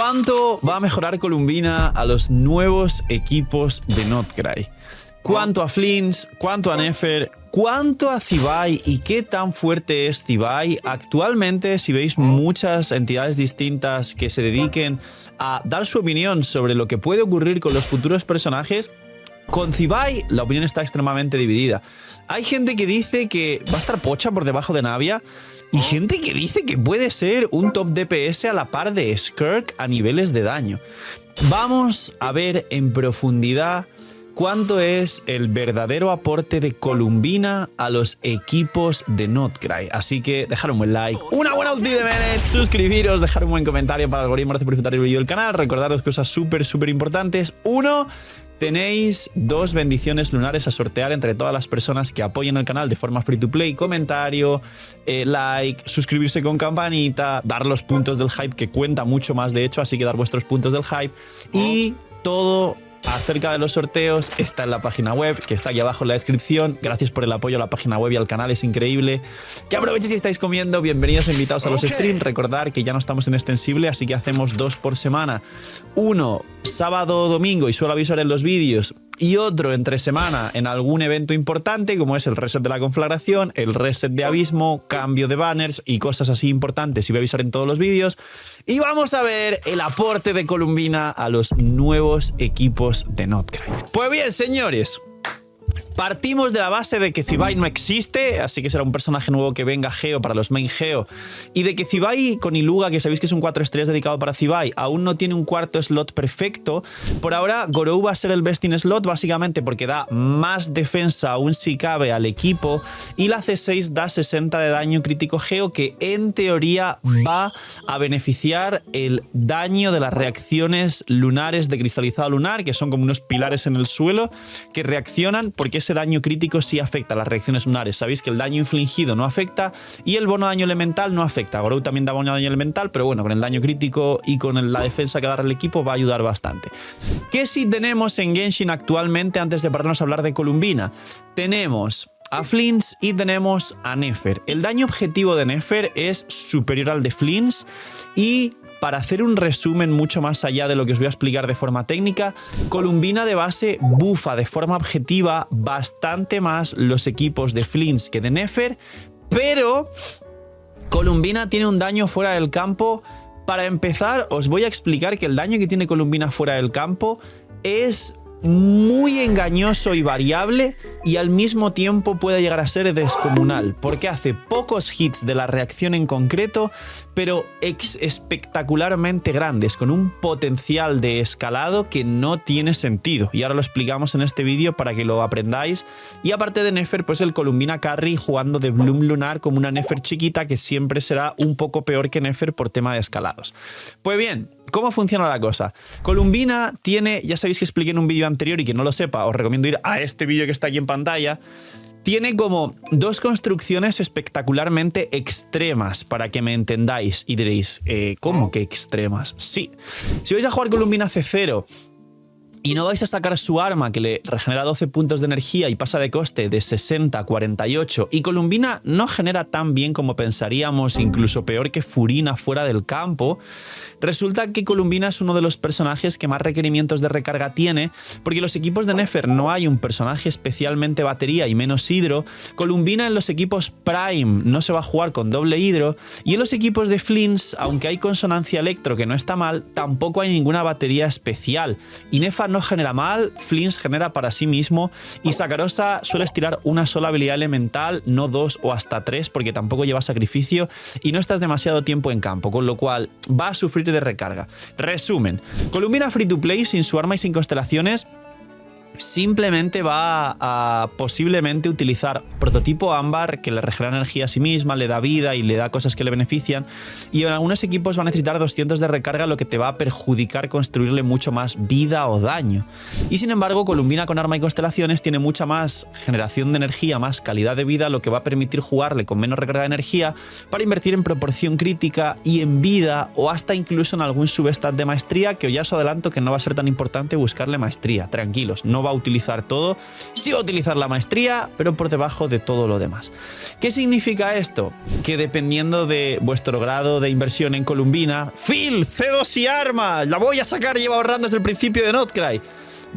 ¿Cuánto va a mejorar Columbina a los nuevos equipos de Notcry? ¿Cuánto a Flints? ¿Cuánto a Nefer? ¿Cuánto a Zibai? ¿Y qué tan fuerte es Zibai? Actualmente, si veis muchas entidades distintas que se dediquen a dar su opinión sobre lo que puede ocurrir con los futuros personajes, con Zibai la opinión está extremadamente dividida. Hay gente que dice que va a estar pocha por debajo de Navia y gente que dice que puede ser un top DPS a la par de Skirk a niveles de daño. Vamos a ver en profundidad cuánto es el verdadero aporte de Columbina a los equipos de Notcry. Así que dejar un buen like, una buena ulti de Bennett, suscribiros, dejar un buen comentario para el algoritmo, gracias por disfrutar el vídeo del canal. Recordad dos cosas súper importantes. Uno, tenéis 2 bendiciones lunares a sortear entre todas las personas que apoyen el canal de forma free to play. Comentario, like, suscribirse con campanita, dar los puntos del hype, que cuenta mucho más de hecho, así que dar vuestros puntos del hype. Y todo acerca de los sorteos está en la página web, que está aquí abajo en la descripción. Gracias por el apoyo a la página web y al canal, es increíble. Que aprovechéis si estáis comiendo. Bienvenidos e invitados a los streams. Recordad que ya no estamos en extensible, así que hacemos 2 por semana. Uno sábado o domingo, y suelo avisar en los vídeos, y otro entre semana en algún evento importante, como es el reset de la conflagración, el reset de abismo, cambio de banners y cosas así importantes, y voy a avisar en todos los vídeos. Y vamos a ver el aporte de Columbina a los nuevos equipos de Notcry. Pues bien, señores, partimos de la base de que Zibai no existe, así que será un personaje nuevo que venga Geo para los main Geo, y de que Zibai con Iluga, que sabéis que es un 4 estrellas dedicado para Zibai, aún no tiene un cuarto slot perfecto. Por ahora Gorou va a ser el best in slot, básicamente porque da más defensa aún si cabe al equipo, y la C6 da 60 de daño crítico Geo, que en teoría va a beneficiar el daño de las reacciones lunares de cristalizado lunar, que son como unos pilares en el suelo que reaccionan, porque ese daño crítico sí afecta a las reacciones lunares. Sabéis que el daño infligido no afecta y el bono daño elemental no afecta. Gorou también da bono daño elemental, pero bueno, con el daño crítico y con la defensa que da el equipo va a ayudar bastante. ¿Qué sí tenemos en Genshin actualmente antes de pararnos a hablar de Columbina? Tenemos a Flints y tenemos a Nefer. El daño objetivo de Nefer es superior al de Flints, y para hacer un resumen mucho más allá de lo que os voy a explicar de forma técnica, Columbina de base bufa de forma objetiva bastante más los equipos de Flints que de Nefer, pero Columbina tiene un daño fuera del campo. Para empezar, os voy a explicar que el daño que tiene Columbina fuera del campo es muy engañoso y variable, y al mismo tiempo puede llegar a ser descomunal, porque hace pocos hits de la reacción en concreto, pero espectacularmente grandes, con un potencial de escalado que no tiene sentido, y ahora lo explicamos en este vídeo para que lo aprendáis. Y aparte de Nefer, pues el Columbina Carry jugando de Bloom Lunar como una Nefer chiquita, que siempre será un poco peor que Nefer por tema de escalados. Pues bien, ¿cómo funciona la cosa? Columbina tiene, ya sabéis que expliqué en un vídeo anterior, y que no lo sepa, os recomiendo ir a este vídeo que está aquí en pantalla. Tiene como 2 construcciones espectacularmente extremas, para que me entendáis. Y diréis, ¿cómo que extremas? Sí, si vais a jugar Columbina C0 y no vais a sacar su arma, que le regenera 12 puntos de energía y pasa de coste de 60 a 48, y Columbina no genera tan bien como pensaríamos, incluso peor que Furina fuera del campo, resulta que Columbina es uno de los personajes que más requerimientos de recarga tiene, porque los equipos de Nefer no hay un personaje especialmente batería y menos hidro. Columbina en los equipos Prime no se va a jugar con doble hidro, y en los equipos de Flints, aunque hay consonancia electro que no está mal, tampoco hay ninguna batería especial, y Nefer no genera mal, Flints genera para sí mismo, y Sakarosa sueles tirar una sola habilidad elemental, no 2 o hasta 3, porque tampoco lleva sacrificio y no estás demasiado tiempo en campo, con lo cual va a sufrir de recarga. Resumen, Columbina free to play sin su arma y sin constelaciones simplemente va a posiblemente utilizar prototipo ámbar, que le regenera energía a sí misma, le da vida y le da cosas que le benefician, y en algunos equipos va a necesitar 200 de recarga, lo que te va a perjudicar construirle mucho más vida o daño. Y sin embargo, Columbina con arma y constelaciones tiene mucha más generación de energía, más calidad de vida, lo que va a permitir jugarle con menos recarga de energía para invertir en proporción crítica y en vida, o hasta incluso en algún substat de maestría, que ya os adelanto que no va a ser tan importante buscarle maestría. Tranquilos, no no va a utilizar todo. Sí va a utilizar la maestría, pero por debajo de todo lo demás. ¿Qué significa esto? Que dependiendo de vuestro grado de inversión en Columbina, Phil, C2 y Arma, la voy a sacar, lleva ahorrando desde el principio de Notcry,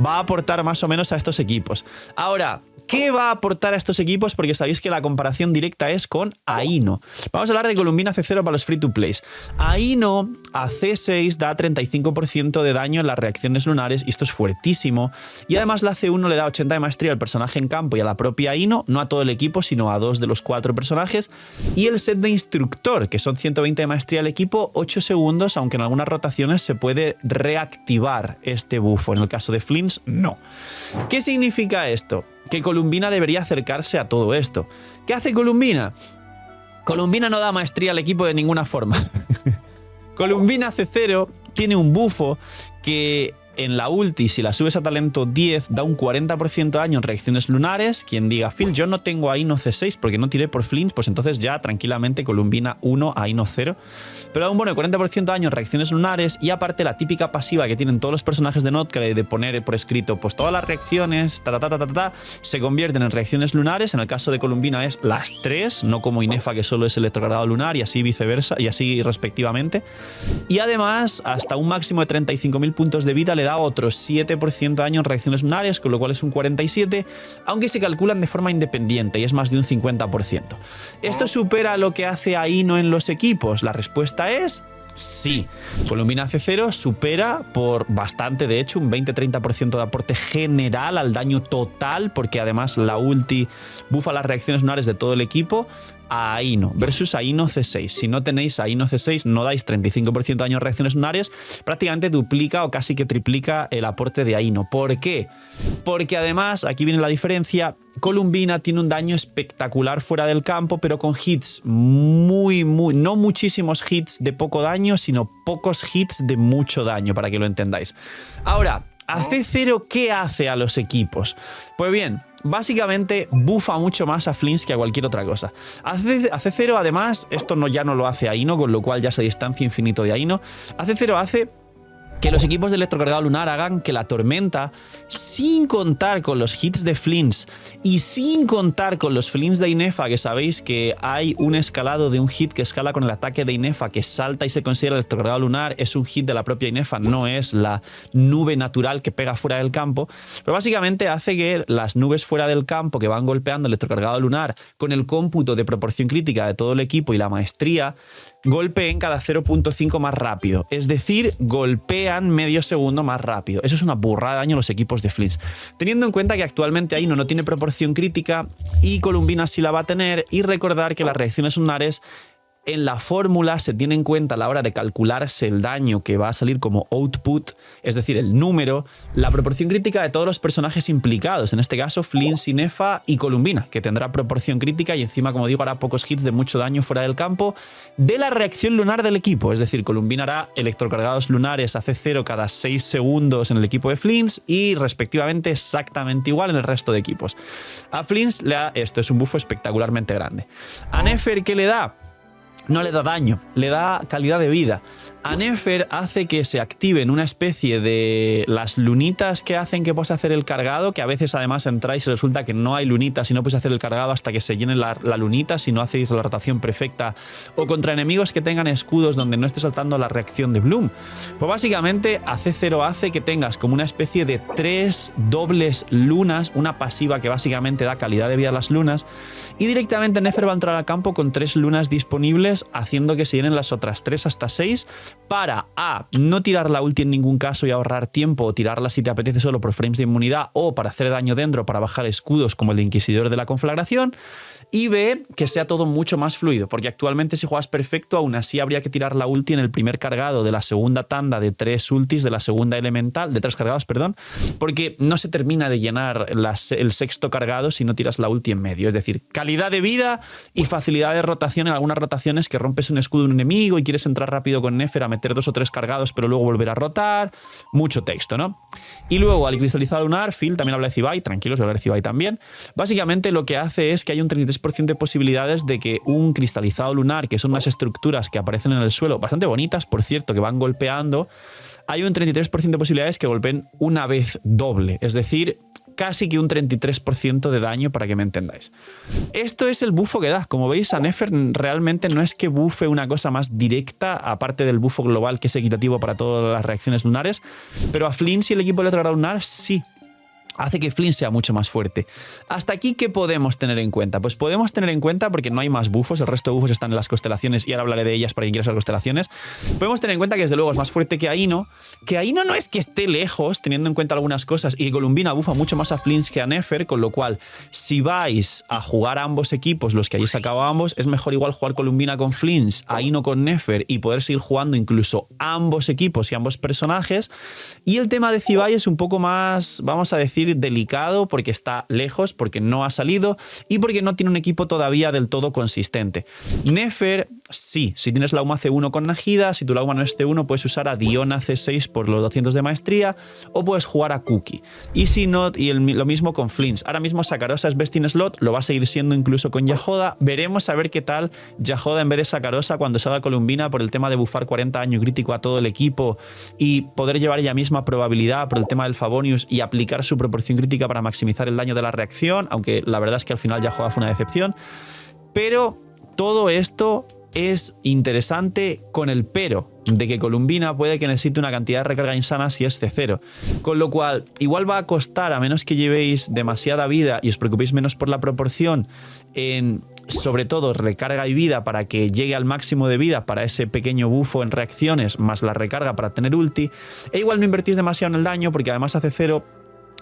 va a aportar más o menos a estos equipos. Ahora, ¿qué va a aportar a estos equipos? Porque sabéis que la comparación directa es con Aino. Vamos a hablar de Columbina C0 para los free to plays. Aino a C6 da 35% de daño en las reacciones lunares y esto es fuertísimo. Y además la C1 le da 80 de maestría al personaje en campo y a la propia Aino, no a todo el equipo, sino a 2 de los 4 personajes. Y el set de instructor, que son 120 de maestría al equipo, 8 segundos, aunque en algunas rotaciones se puede reactivar este bufo. En el caso de Flins, no. ¿Qué significa esto? Que Columbina debería acercarse a todo esto. ¿Qué hace Columbina? Columbina no da maestría al equipo de ninguna forma. Columbina C0 tiene un bufo que en la ulti, si la subes a talento 10, da un 40% de daño en reacciones lunares. Quien diga, Phil, yo no tengo Aino C6 porque no tiré por Flint, pues entonces ya tranquilamente Columbina 1, Aino 0. Pero da un bono de 40% de daño en reacciones lunares y aparte la típica pasiva que tienen todos los personajes de Notcry de poner por escrito, pues todas las reacciones, se convierten en reacciones lunares. En el caso de Columbina es las 3, no como Inefa que solo es electrocargado lunar y así viceversa, y así respectivamente. Y además, hasta un máximo de 35.000 puntos de vida le da otro 7% de daño en reacciones lunares, con lo cual es un 47%, aunque se calculan de forma independiente y es más de un 50%. ¿Esto supera lo que hace Aino en los equipos? La respuesta es sí. Columbina C0 supera por bastante, de hecho, un 20-30% de aporte general al daño total, porque además la ulti bufa las reacciones lunares de todo el equipo, a Aino versus Aino C6. Si no tenéis Aino C6, no dais 35% de daño en reacciones lunares, prácticamente duplica o casi que triplica el aporte de Aino. ¿Por qué? Porque además, aquí viene la diferencia, Columbina tiene un daño espectacular fuera del campo, pero con hits no muchísimos hits de poco daño, sino pocos hits de mucho daño, para que lo entendáis. Ahora, a C0, ¿qué hace a los equipos? Pues bien, básicamente bufa mucho más a Flins que a cualquier otra cosa. A C0 además, esto ya no lo hace Aino, con lo cual ya se distancia infinito de Aino. A C0 hace que los equipos de electrocargado lunar hagan que la tormenta, sin contar con los hits de Flins y sin contar con los Flins de Inefa, que sabéis que hay un escalado de un hit que escala con el ataque de Inefa, que salta y se considera electrocargado lunar, es un hit de la propia Inefa, no es la nube natural que pega fuera del campo, pero básicamente hace que las nubes fuera del campo que van golpeando el electrocargado lunar con el cómputo de proporción crítica de todo el equipo y la maestría, golpeen cada 0.5 más rápido, es decir, golpean medio segundo más rápido. Eso es una burrada de daño a los equipos de Flins. Teniendo en cuenta que actualmente Aino no tiene proporción crítica y Columbina sí la va a tener, y recordar que las reacciones lunares en la fórmula se tiene en cuenta a la hora de calcularse el daño que va a salir como output, es decir, el número, la proporción crítica de todos los personajes implicados, en este caso Flins, Inefa y Columbina, que tendrá proporción crítica y encima, como digo, hará pocos hits de mucho daño fuera del campo de la reacción lunar del equipo, es decir, Columbina hará electrocargados lunares a C0 cada 6 segundos en el equipo de Flins y respectivamente exactamente igual en el resto de equipos. A Flins le da esto, es un bufo espectacularmente grande. A Nefer, ¿qué le da? No le da daño, le da calidad de vida. A Nefer hace que se activen una especie de las lunitas que hacen que puedas hacer el cargado, que a veces además entráis y resulta que no hay lunitas y no puedes hacer el cargado hasta que se llene la lunita si no hacéis la rotación perfecta, o contra enemigos que tengan escudos donde no esté saltando la reacción de Bloom. Pues básicamente a C0 hace que tengas como una especie de 3 dobles lunas, una pasiva que básicamente da calidad de vida a las lunas, y directamente Nefer va a entrar al campo con 3 lunas disponibles, haciendo que se llenen las otras 3 hasta 6 para A, no tirar la ulti en ningún caso y ahorrar tiempo, o tirarla si te apetece solo por frames de inmunidad o para hacer daño dentro, para bajar escudos como el de Inquisidor de la Conflagración, y B, que sea todo mucho más fluido, porque actualmente si juegas perfecto aún así habría que tirar la ulti en el primer cargado de la segunda tanda de 3 ultis de la segunda elemental, de 3 cargados, perdón, porque no se termina de llenar el sexto cargado si no tiras la ulti en medio, es decir, calidad de vida y facilidad de rotación en algunas rotaciones que rompes un escudo de un enemigo y quieres entrar rápido con Nefer a meter 2 o 3 cargados pero luego volver a rotar, mucho texto, ¿no? Y luego al cristalizado lunar, Phil también habla de Cibai, tranquilos, voy a hablar de Cibai también, básicamente lo que hace es que hay un 33% de posibilidades de que un cristalizado lunar, que son unas estructuras que aparecen en el suelo, bastante bonitas por cierto, que van golpeando, hay un 33% de posibilidades que golpeen una vez doble, es decir, casi que un 33% de daño, para que me entendáis. Esto es el bufo que da. Como veis, a Nefer realmente no es que buffe una cosa más directa, aparte del bufo global que es equitativo para todas las reacciones lunares, pero a Flinns y el equipo electrogrado lunar sí. Hace que Flynn sea mucho más fuerte. Hasta aquí, ¿qué podemos tener en cuenta? Pues podemos tener en cuenta, porque no hay más bufos, el resto de bufos están en las constelaciones y ahora hablaré de ellas para quien quiera las constelaciones. Podemos tener en cuenta que desde luego es más fuerte que Aino no es que esté lejos, teniendo en cuenta algunas cosas, y que Columbina bufa mucho más a Flynn que a Nefer, con lo cual, si vais a jugar a ambos equipos, los que hayáis sacado a ambos, es mejor igual jugar Columbina con Flynn, Aino con Nefer y poder seguir jugando incluso ambos equipos y ambos personajes. Y el tema de Zibai es un poco más, vamos a decir, delicado, porque está lejos, porque no ha salido y porque no tiene un equipo todavía del todo consistente. Nefer, sí, si tienes Lauma C1 con Nahida, si tu Lauma no es C1, puedes usar a Diona C6 por los 200 de maestría o puedes jugar a Cookie. Y si no, lo mismo con Flins. Ahora mismo Sakarosa es best in slot, lo va a seguir siendo incluso con Yahoda. Veremos a ver qué tal Yahoda en vez de Sakarosa cuando salga Columbina, por el tema de bufar 40 daño crítico a todo el equipo y poder llevar ella misma probabilidad por el tema del Favonius y aplicar su proporción crítica para maximizar el daño de la reacción, aunque la verdad es que al final Yahoda fue una decepción. Pero todo esto es interesante con el pero de que Columbina puede que necesite una cantidad de recarga insana si es C0. Con lo cual, igual va a costar, a menos que llevéis demasiada vida y os preocupéis menos por la proporción en, sobre todo, recarga y vida para que llegue al máximo de vida para ese pequeño bufo en reacciones, más la recarga para tener ulti. E igual no invertís demasiado en el daño, porque además hace C0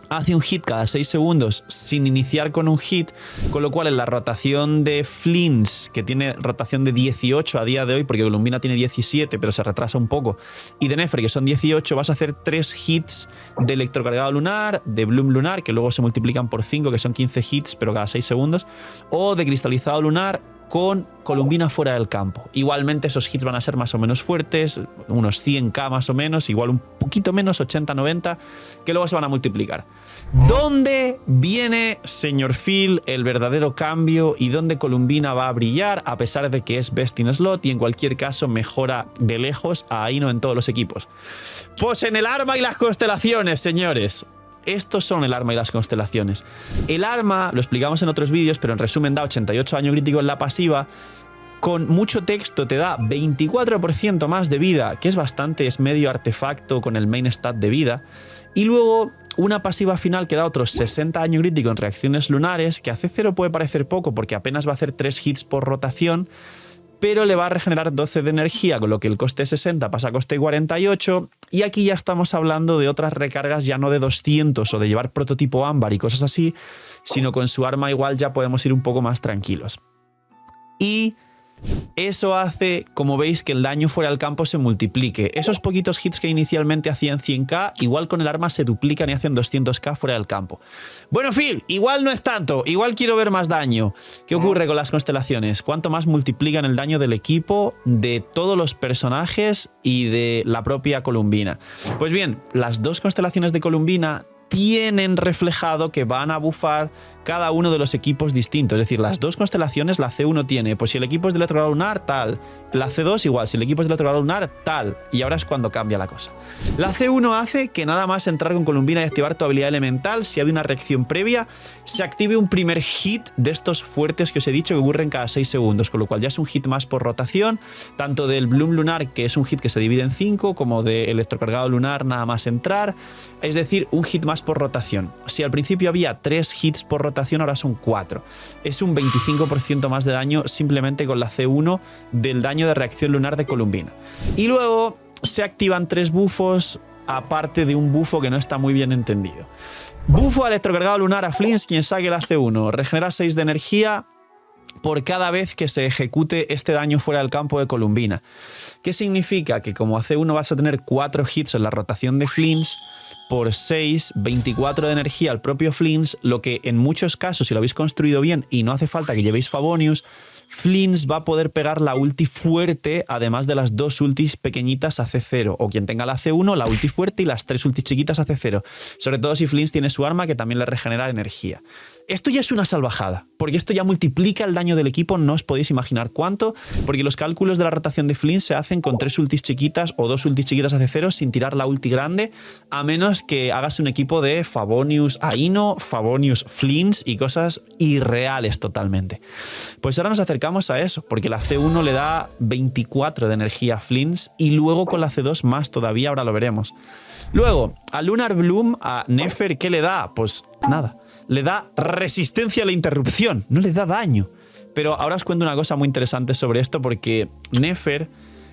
hace un hit cada 6 segundos sin iniciar con un hit, con lo cual en la rotación de Flins, que tiene rotación de 18 a día de hoy, porque Columbina tiene 17 pero se retrasa un poco, y de Nefer, que son 18, vas a hacer 3 hits de electrocargado lunar, de Bloom lunar, que luego se multiplican por 5, que son 15 hits pero cada 6 segundos, o de cristalizado lunar con Columbina fuera del campo. Igualmente esos hits van a ser más o menos fuertes, unos 100k más o menos, igual un poquito menos, 80-90, que luego se van a multiplicar. ¿Dónde viene, señor Phil, el verdadero cambio y dónde Columbina va a brillar, a pesar de que es best in slot y en cualquier caso mejora de lejos a Aino en todos los equipos? Pues en el arma y las constelaciones, señores. Estos son el arma y las constelaciones. El arma, lo explicamos en otros vídeos, pero en resumen da 88 daño crítico en la pasiva. Con mucho texto te da 24% más de vida, que es bastante, es medio artefacto con el main stat de vida. Y luego una pasiva final que da otros 60 daño crítico en reacciones lunares, que a C0 puede parecer poco porque apenas va a hacer 3 hits por rotación, pero le va a regenerar 12 de energía, con lo que el coste 60 pasa a coste 48, y aquí ya estamos hablando de otras recargas ya no de 200 o de llevar prototipo ámbar y cosas así, sino con su arma igual ya podemos ir un poco más tranquilos. Y eso hace, como veis, que el daño fuera del campo se multiplique. Esos poquitos hits que inicialmente hacían 100k, igual con el arma se duplican y hacen 200k fuera del campo. Bueno, Phil, igual no es tanto, igual quiero ver más daño. ¿Qué ocurre con las constelaciones? ¿Cuánto más multiplican el daño del equipo, de todos los personajes y de la propia Columbina? Pues bien, las dos constelaciones de Columbina tienen reflejado que van a bufar cada uno de los equipos distintos. Es decir, las dos constelaciones, la C1 tiene, pues si el equipo es de electrocargado lunar, tal. La C2 igual, si el equipo es de electrocargado lunar, tal. Y ahora es cuando cambia la cosa. La C1 hace que nada más entrar con Columbina y activar tu habilidad elemental, si hay una reacción previa, se active un primer hit de estos fuertes que os he dicho que ocurren cada 6 segundos, con lo cual ya es un hit más por rotación, tanto del Bloom lunar, que es un hit que se divide en 5, como de electrocargado lunar nada más entrar, es decir, un hit más por rotación. Si al principio había 3 hits por rotación, ahora son 4. Es un 25% más de daño simplemente con la C1 del daño de reacción lunar de Columbina. Y luego se activan 3 bufos, aparte de un bufo que no está muy bien entendido. Bufo electrocargado lunar a Flins, quien saque la C1. Regenera 6 de energía por cada vez que se ejecute este daño fuera del campo de Columbina. ¿Qué significa? Que como a C1 vas a tener 4 hits en la rotación de Flins, por 6, 24 de energía al propio Flins, lo que en muchos casos, si lo habéis construido bien y no hace falta que llevéis Favonius, Flins va a poder pegar la ulti fuerte, además de las 2 ultis pequeñitas a C0, o quien tenga la C1, la ulti fuerte y las 3 ultis chiquitas a C0, sobre todo si Flins tiene su arma que también le regenera energía. Esto ya es una salvajada, porque esto ya multiplica el daño del equipo, no os podéis imaginar cuánto, porque los cálculos de la rotación de Flynn se hacen con 3 ultis chiquitas o 2 ultis chiquitas hacia 0 sin tirar la ulti grande, a menos que hagas un equipo de Favonius Aino, Favonius Flynns y cosas irreales totalmente. Pues ahora nos acercamos a eso, porque la C1 le da 24 de energía a Flynns y luego con la C2 más todavía, ahora lo veremos. Luego, a Lunar Bloom, a Nefer, ¿qué le da? Pues nada, le da resistencia a la interrupción, no le da daño. Pero ahora os cuento una cosa muy interesante sobre esto, porque Nefer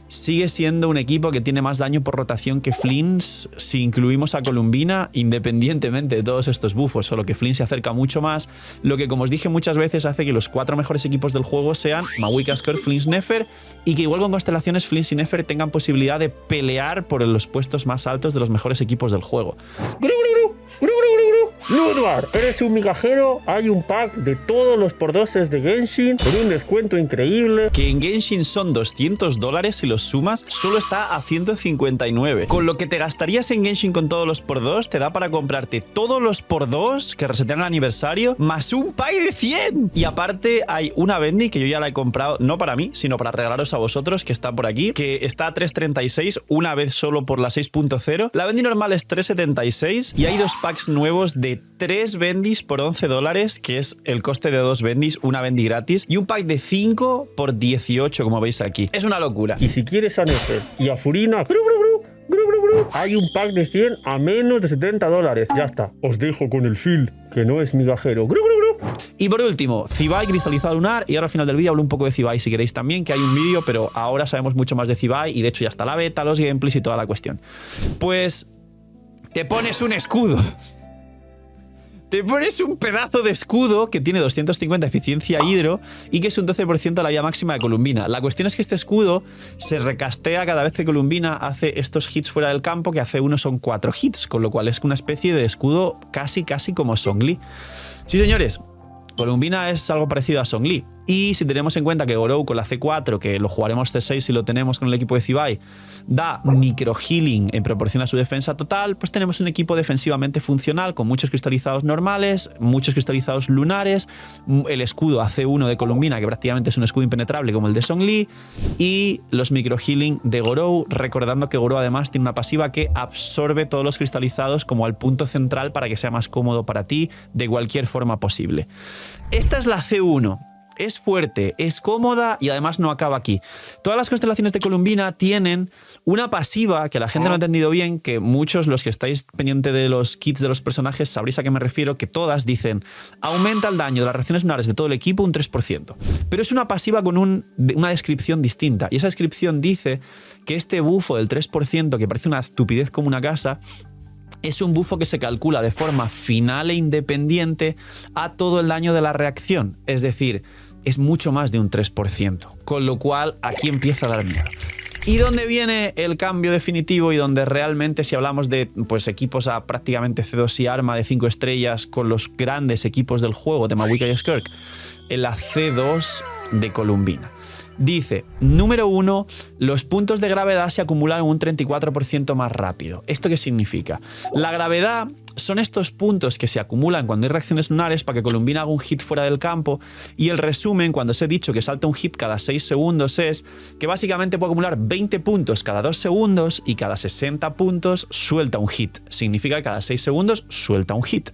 sigue siendo un equipo que tiene más daño por rotación que Flynns si incluimos a Columbina, independientemente de todos estos buffos, solo que Flynn se acerca mucho más, lo que, como os dije muchas veces, hace que los 4 mejores equipos del juego sean Maui Skirk, Flynns, Nefer, y que igual con constelaciones Flynns y Nefer tengan posibilidad de pelear por los puestos más altos de los mejores equipos del juego. Ludwig, eres un migajero, hay un pack de todos los por doses de Genshin con un descuento increíble. Que en Genshin son $200 si los sumas, solo está a 159. Con lo que te gastarías en Genshin con todos los por 2, te da para comprarte todos los por 2 que resetean el aniversario, más un pack de 100. Y aparte hay una Bendy que yo ya la he comprado, no para mí, sino para regalaros a vosotros, que está por aquí, que está a 3.36, una vez solo por la 6.0. La Bendy normal es 3.76 y hay 2 packs nuevos de 3 Bendis por $11, que es el coste de 2 Bendis, una Bendy gratis, y un pack de 5 por 18, como veis aquí. Es una locura. Y si quieres a Nefer y a Furina, hay un pack de 100 a menos de $70. Ya está. Os dejo con el Phil, que no es migajero. Y por último, Zibai cristalizado lunar, y ahora al final del vídeo hablo un poco de Zibai si queréis también, que hay un vídeo, pero ahora sabemos mucho más de Zibai y de hecho ya está la beta, los gameplays y toda la cuestión. Pues te pones un escudo. Te pones un pedazo de escudo que tiene 250 eficiencia hidro y que es un 12% de la vida máxima de Columbina. La cuestión es que este escudo se recastea cada vez que Columbina hace estos hits fuera del campo, que hace uno son 4 hits, con lo cual es una especie de escudo casi como Zhongli. Sí, señores, Columbina es algo parecido a Zhongli. Y si tenemos en cuenta que Gorou con la C4, que lo jugaremos C6 si lo tenemos con el equipo de Zibai, da micro healing en proporción a su defensa total, pues tenemos un equipo defensivamente funcional con muchos cristalizados normales, muchos cristalizados lunares, el escudo AC1 de Columbina, que prácticamente es un escudo impenetrable como el de Zhongli, y los micro healing de Gorou, recordando que Gorou además tiene una pasiva que absorbe todos los cristalizados como al punto central para que sea más cómodo para ti de cualquier forma posible. Esta es la C1. Es fuerte, es cómoda y además no acaba aquí. Todas las constelaciones de Columbina tienen una pasiva que la gente no ha entendido bien, que muchos, los que estáis pendientes de los kits de los personajes, sabréis a qué me refiero, que todas dicen aumenta el daño de las reacciones lunares de todo el equipo un 3%. Pero es una pasiva con una descripción distinta, y esa descripción dice que este bufo del 3%, que parece una estupidez como una casa, es un bufo que se calcula de forma final e independiente a todo el daño de la reacción. Es decir, es mucho más de un 3%. Con lo cual, aquí empieza a dar miedo. ¿Y dónde viene el cambio definitivo y donde realmente, si hablamos de pues, equipos a prácticamente C2 y Arma de 5 estrellas con los grandes equipos del juego de Maui Skirk? En la C2 de Columbina. Dice, número 1, los puntos de gravedad se acumulan un 34% más rápido. ¿Esto qué significa? La gravedad son estos puntos que se acumulan cuando hay reacciones lunares para que Columbina haga un hit fuera del campo, y el resumen, cuando os he dicho que salta un hit cada 6 segundos, es que básicamente puede acumular 20 puntos cada 2 segundos y cada 60 puntos suelta un hit. Significa que cada 6 segundos suelta un hit.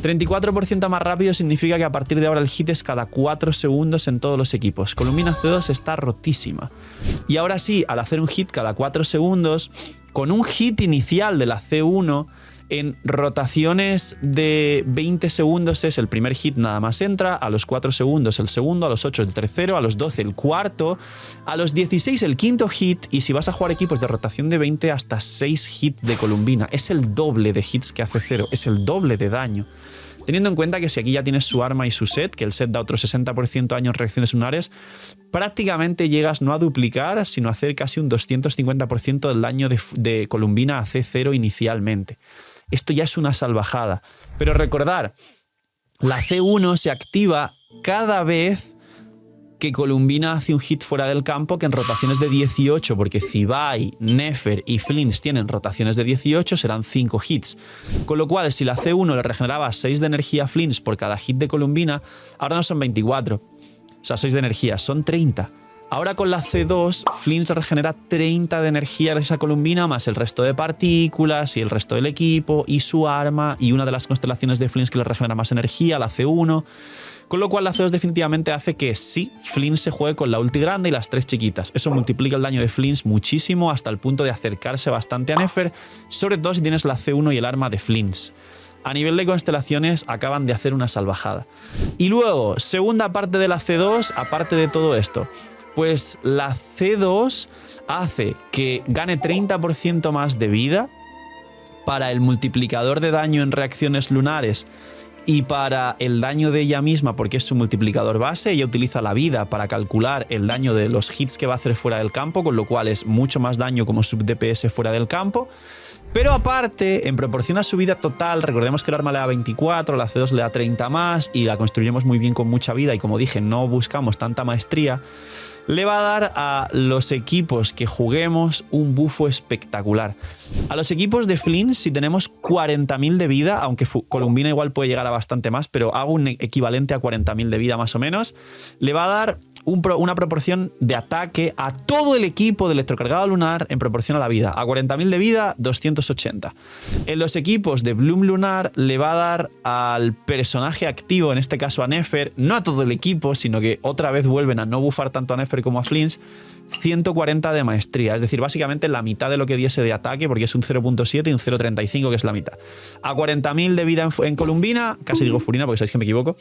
34% más rápido significa que a partir de ahora el hit es cada 4 segundos en todos los equipos. Columbina C2 está rotísima. Y ahora sí, al hacer un hit cada 4 segundos, con un hit inicial de la C1, en rotaciones de 20 segundos es el primer hit, nada más entra, a los 4 segundos el segundo, a los 8 el tercero, a los 12 el cuarto, a los 16 el quinto hit, y si vas a jugar equipos de rotación de 20, hasta 6 hits de Columbina. Es el doble de hits que hace Zero, es el doble de daño. Teniendo en cuenta que si aquí ya tienes su arma y su set, que el set da otro 60% de daño en reacciones lunares, prácticamente llegas no a duplicar, sino a hacer casi un 250% del daño de Columbina a C0 inicialmente. Esto ya es una salvajada. Pero recordar, la C1 se activa cada vez que Columbina hace un hit fuera del campo que en rotaciones de 18, porque Zibai, Nefer y Flints tienen rotaciones de 18, serán 5 hits. Con lo cual, si la C1 le regeneraba 6 de energía a Flints por cada hit de Columbina, ahora no son 24. O sea, 6 de energía, son 30. Ahora con la C2, Flints regenera 30 de energía gracias a Columbina, más el resto de partículas y el resto del equipo y su arma y una de las constelaciones de Flints que le regenera más energía, la C1. Con lo cual la C2 definitivamente hace que sí, Flints se juegue con la ulti grande y las 3 chiquitas. Eso multiplica el daño de Flints muchísimo hasta el punto de acercarse bastante a Nefer, sobre todo si tienes la C1 y el arma de Flints. A nivel de constelaciones acaban de hacer una salvajada. Y luego, segunda parte de la C2, aparte de todo esto. Pues la C2 hace que gane 30% más de vida para el multiplicador de daño en reacciones lunares y para el daño de ella misma, porque es su multiplicador base. Ella utiliza la vida para calcular el daño de los hits que va a hacer fuera del campo, con lo cual es mucho más daño como sub-DPS fuera del campo. Pero aparte, en proporción a su vida total, recordemos que el arma le da 24, la C2 le da 30 más y la construiremos muy bien con mucha vida y, como dije, no buscamos tanta maestría, le va a dar a los equipos que juguemos un bufo espectacular. A los equipos de Flints, si tenemos 40.000 de vida, aunque Columbina igual puede llegar a bastante más, pero hago un equivalente a 40.000 de vida más o menos, le va a dar una proporción de ataque a todo el equipo de electrocargado lunar en proporción a la vida. A 40.000 de vida, 280. En los equipos de Bloom lunar le va a dar al personaje activo, en este caso a Nefer, no a todo el equipo, sino que otra vez vuelven a no bufar tanto a Nefer como a Flints, 140 de maestría. Es decir, básicamente la mitad de lo que diese de ataque, porque es un 0.7 y un 0.35, que es la mitad. A 40.000 de vida en Columbina, casi digo Furina porque sabéis que me equivoco,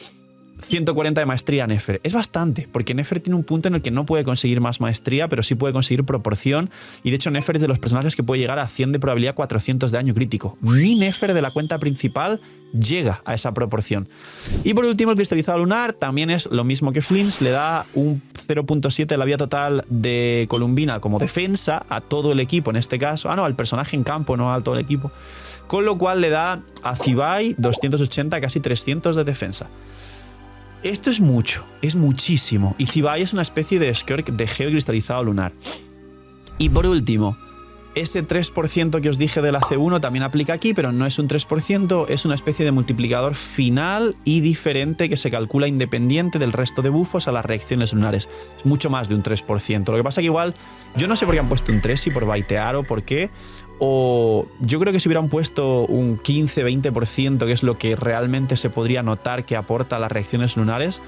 140 de maestría a Nefer. Es bastante, porque Nefer tiene un punto en el que no puede conseguir más maestría, pero sí puede conseguir proporción. Y de hecho Nefer es de los personajes que puede llegar a 100 de probabilidad, 400 de daño crítico. Mi Nefer de la cuenta principal llega a esa proporción. Y por último, el cristalizado lunar también es lo mismo que Flints, le da un 0.7 de la vida total de Columbina como defensa a todo el equipo, en este caso. No, al personaje en campo, no a todo el equipo. Con lo cual le da a Zibai 280, casi 300 de defensa. Esto es mucho, es muchísimo. Y Zibai es una especie de Skirk de Geo cristalizado lunar. Y por último, ese 3% que os dije de la C1 también aplica aquí, pero no es un 3%, es una especie de multiplicador final y diferente que se calcula independiente del resto de bufos a las reacciones lunares. Es mucho más de un 3%. Lo que pasa que igual, yo no sé por qué han puesto un 3, si por baitear o por qué, o yo creo que si hubieran puesto un 15-20%, que es lo que realmente se podría notar que aporta a las reacciones lunares,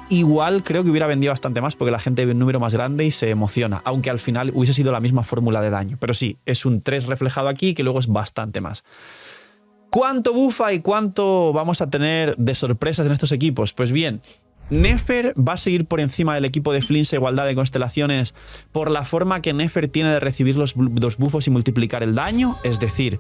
igual creo que hubiera vendido bastante más porque la gente ve un número más grande y se emociona, aunque al final hubiese sido la misma fórmula de daño. Pero sí, es un 3 reflejado aquí, que luego es bastante más. ¿Cuánto bufa y cuánto vamos a tener de sorpresas en estos equipos? Pues bien, Nefer va a seguir por encima del equipo de Flints a igualdad de constelaciones por la forma que Nefer tiene de recibir los bufos y multiplicar el daño. Es decir,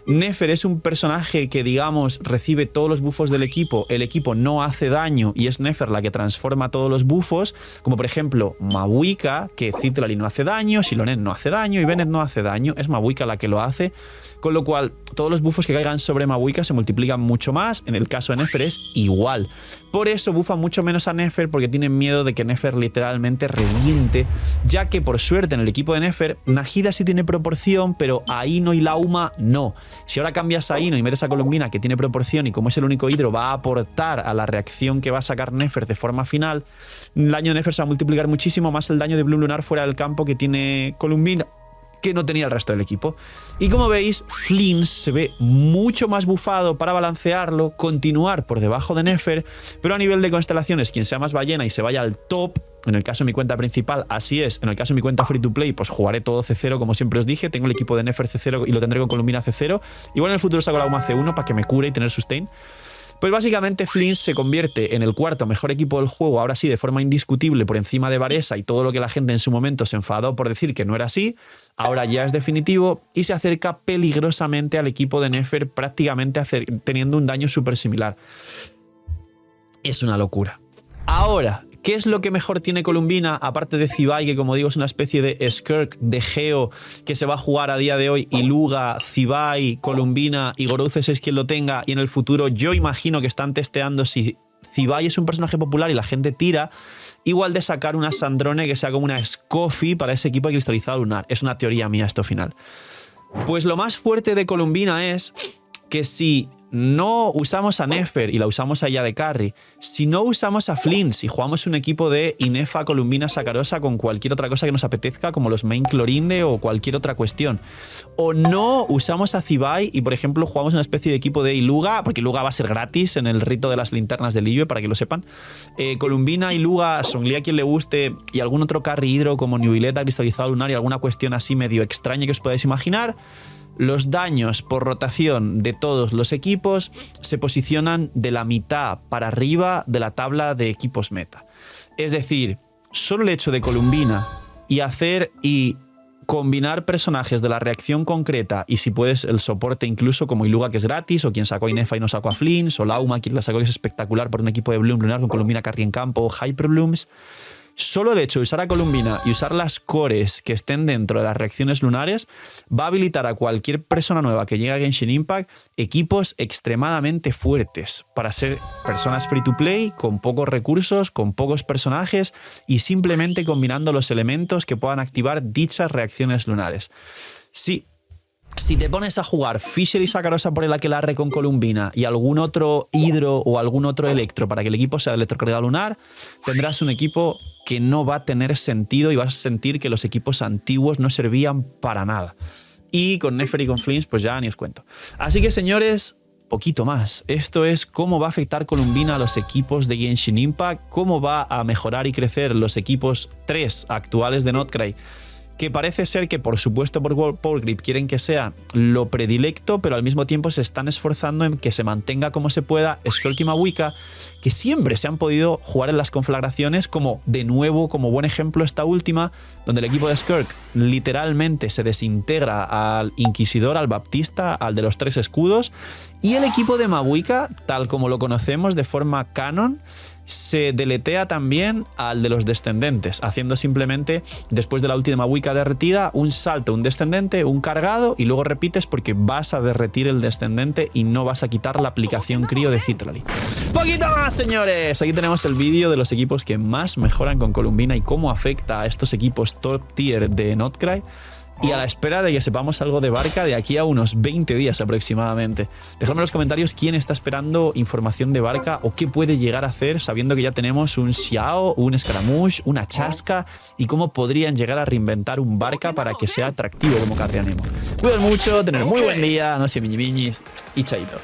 Nefer es un personaje que, digamos, recibe todos los bufos del equipo, el equipo no hace daño y es Nefer la que transforma todos los bufos, como por ejemplo Mavuika, que Citlali no hace daño, Silonen no hace daño y Bennett no hace daño, es Mavuika la que lo hace, con lo cual todos los bufos que caigan sobre Mavuika se multiplican mucho más. En el caso de Nefer es igual. Por eso bufa mucho menos a Nefer, porque tienen miedo de que Nefer literalmente reviente, ya que por suerte en el equipo de Nefer, Nahida sí tiene proporción, pero Aino y Lauma no. Si ahora cambias a Aino y metes a Columbina, que tiene proporción y como es el único hidro va a aportar a la reacción que va a sacar Nefer de forma final, el daño de Nefer se va a multiplicar muchísimo más el daño de Bloom lunar fuera del campo que tiene Columbina, que no tenía el resto del equipo. Y como veis, Flints se ve mucho más bufado para balancearlo, continuar por debajo de Nefer, pero a nivel de constelaciones, quien sea más ballena y se vaya al top, en el caso de mi cuenta principal, así es. En el caso de mi cuenta free to play, pues jugaré todo C0, como siempre os dije. Tengo el equipo de Nefer C0 y lo tendré con Columbina C0. Igual en el futuro saco la UMA C1 para que me cure y tener sustain. Pues básicamente Flints se convierte en el cuarto mejor equipo del juego, ahora sí de forma indiscutible, por encima de Varesa y todo lo que la gente en su momento se enfadó por decir que no era así. Ahora ya es definitivo y se acerca peligrosamente al equipo de Nefer, prácticamente teniendo un daño súper similar. Es una locura. Ahora, ¿qué es lo que mejor tiene Columbina? Aparte de Zibai, que como digo es una especie de Skirk de Geo que se va a jugar a día de hoy, y Luga, Zibai, Columbina y Gorouces es quien lo tenga, y en el futuro yo imagino que están testeando si Zibai es un personaje popular y la gente tira, igual de sacar una Sandrone que sea como una Scoffy para ese equipo de cristalizado lunar. Es una teoría mía esto final. Pues lo más fuerte de Columbina es que si no usamos a Nefer y la usamos a ella de carry, si no usamos a Flynn, si jugamos un equipo de Inefa, Columbina, Sakarosa con cualquier otra cosa que nos apetezca, como los main Clorinde o cualquier otra cuestión, o no usamos a Zibai y, por ejemplo, jugamos una especie de equipo de Iluga, porque Iluga va a ser gratis en el rito de las linternas del Liyue, para que lo sepan. Columbina, Iluga, Songli a quien le guste y algún otro carry hidro como Nubileta, Cristalizado Lunar y alguna cuestión así medio extraña que os podáis imaginar. Los daños por rotación de todos los equipos se posicionan de la mitad para arriba de la tabla de equipos meta. Es decir, solo el hecho de Columbina y hacer y combinar personajes de la reacción concreta y si puedes el soporte incluso como Iluga que es gratis o quien sacó a Inefa y no sacó a Flins o Lauma quien la sacó que es espectacular por un equipo de Bloom Lunar con Columbina Carry en campo o Hyper Blooms. Solo el hecho de usar a Columbina y usar las cores que estén dentro de las reacciones lunares va a habilitar a cualquier persona nueva que llegue a Genshin Impact equipos extremadamente fuertes para ser personas free to play, con pocos recursos, con pocos personajes y simplemente combinando los elementos que puedan activar dichas reacciones lunares. Sí. Si te pones a jugar Fisher y Sakarosa por el aquelarre con Columbina y algún otro Hidro o algún otro Electro para que el equipo sea de electrocarga lunar, tendrás un equipo que no va a tener sentido y vas a sentir que los equipos antiguos no servían para nada. Y con Nefer y con Flins, pues ya ni os cuento. Así que, señores, poquito más. Esto es cómo va a afectar Columbina a los equipos de Genshin Impact, cómo va a mejorar y crecer los equipos 3 actuales de Notcry, que parece ser que, por supuesto, por World Power Grip quieren que sea lo predilecto, pero al mismo tiempo se están esforzando en que se mantenga como se pueda Skirk y Mavuika, que siempre se han podido jugar en las conflagraciones, como de nuevo, como buen ejemplo esta última, donde el equipo de Skirk literalmente se desintegra al Inquisidor, al Baptista, al de los 3 escudos, y el equipo de Mavuika, tal como lo conocemos de forma canon, se deletea también al de los descendentes, haciendo simplemente, después de la última Wicca derretida, un salto, un descendente, un cargado y luego repites porque vas a derretir el descendente y no vas a quitar la aplicación crío de Citrally. ¡Poquito más, señores! Aquí tenemos el vídeo de los equipos que más mejoran con Columbina y cómo afecta a estos equipos top tier de Notcry. Y a la espera de que sepamos algo de Barca de aquí a unos 20 días aproximadamente. Dejadme en los comentarios quién está esperando información de Barca o qué puede llegar a hacer sabiendo que ya tenemos un Xiao, un Scaramouche, una Chasca y cómo podrían llegar a reinventar un Barca para que sea atractivo como Carrianemo. Cuidaos mucho, tener muy buen día, no sé, miñimiñis y chaito.